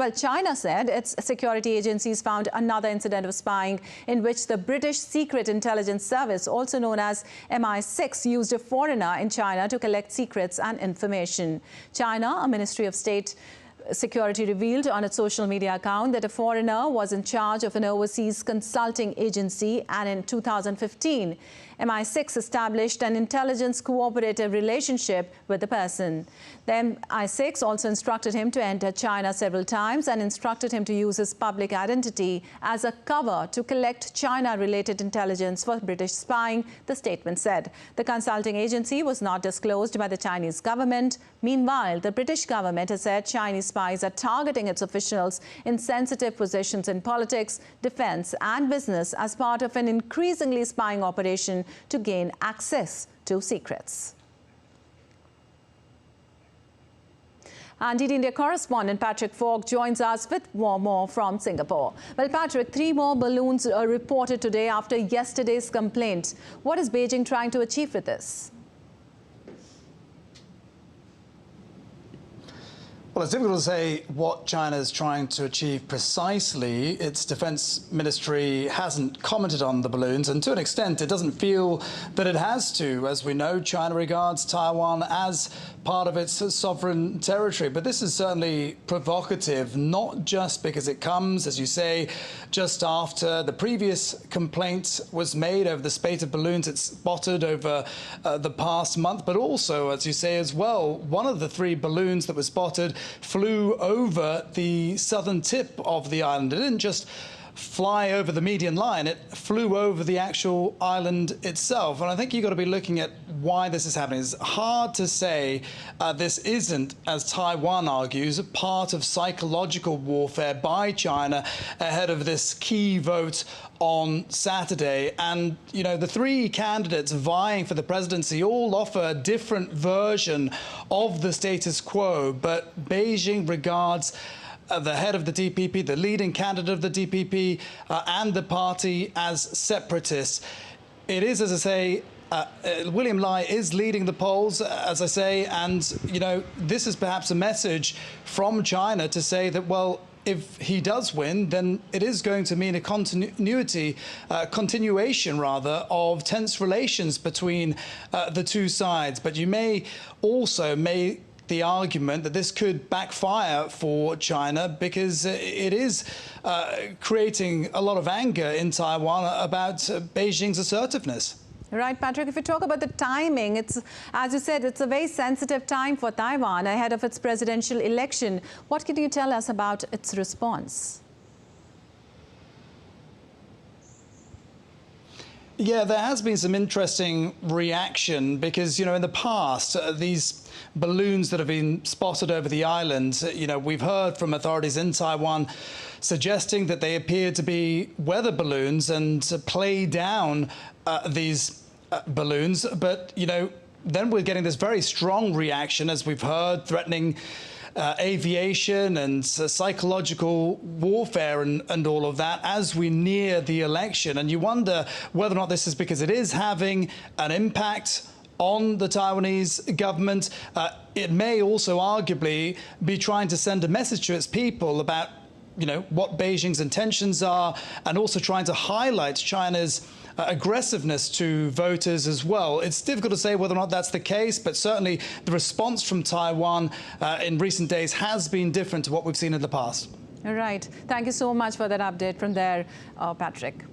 Well, China said its security agencies found another incident of spying in which the British Secret Intelligence Service, also known as MI6, used a foreigner in China to collect secrets and information. China, a Ministry of State Security, revealed on its social media account that a foreigner was in charge of an overseas consulting agency, and in 2015, MI6 established an intelligence cooperative relationship with the person. The MI6 also instructed him to enter China several times and instructed him to use his public identity as a cover to collect China-related intelligence for British spying, the statement said. The consulting agency was not disclosed by the Chinese government. Meanwhile, the British government has said Chinese spies are targeting its officials in sensitive positions in politics, defense and business as part of an increasingly spying operation to gain access to secrets. And DD India correspondent Patrick Falk joins us with more from Singapore. Well, Patrick, 3 more balloons are reported today after yesterday's complaint. What is Beijing trying to achieve with this? Well, it's difficult to say what China is trying to achieve precisely. Its defense ministry hasn't commented on the balloons, and to an extent, it doesn't feel that it has to. As we know, China regards Taiwan as part of its sovereign territory. But this is certainly provocative, not just because it comes, as you say, just after the previous complaint was made over the spate of balloons it's spotted over the past month, but also, as you say as well, one of the 3 balloons that was spotted flew over the southern tip of the island. It didn't just fly over the median line, it flew over the actual island itself. And I think you've got to be looking at why this is happening. It's hard to say this isn't, as Taiwan argues, a part of psychological warfare by China ahead of this key vote on Saturday. And, you know, the 3 candidates vying for the presidency all offer a different version of the status quo, but Beijing regards the head of the DPP, the leading candidate of the DPP, and the party as separatists. It is, as I say, William Lai is leading the polls, as I say, and, you know, this is perhaps a message from China to say that, well, if he does win, then it is going to mean a continuation rather, of tense relations between the 2 sides. But you may also make the argument that this could backfire for China because it is creating a lot of anger in Taiwan about Beijing's assertiveness. Right, Patrick, if you talk about the timing, it's, as you said, it's a very sensitive time for Taiwan ahead of its presidential election. What can you tell us about its response? Yeah, there has been some interesting reaction because, you know, in the past, these balloons that have been spotted over the island, you know, we've heard from authorities in Taiwan suggesting that they appear to be weather balloons and to play down these balloons. But, you know, then we're getting this very strong reaction, as we've heard, threatening aviation and psychological warfare and all of that as we near the election. And you wonder whether or not this is because it is having an impact on the Taiwanese government. It may also arguably be trying to send a message to its people about, you know, what Beijing's intentions are, and also trying to highlight China's aggressiveness to voters as well. It's difficult to say whether or not that's the case, but certainly the response from Taiwan in recent days has been different to what we've seen in the past. All right. Thank you so much for that update from there, Patrick.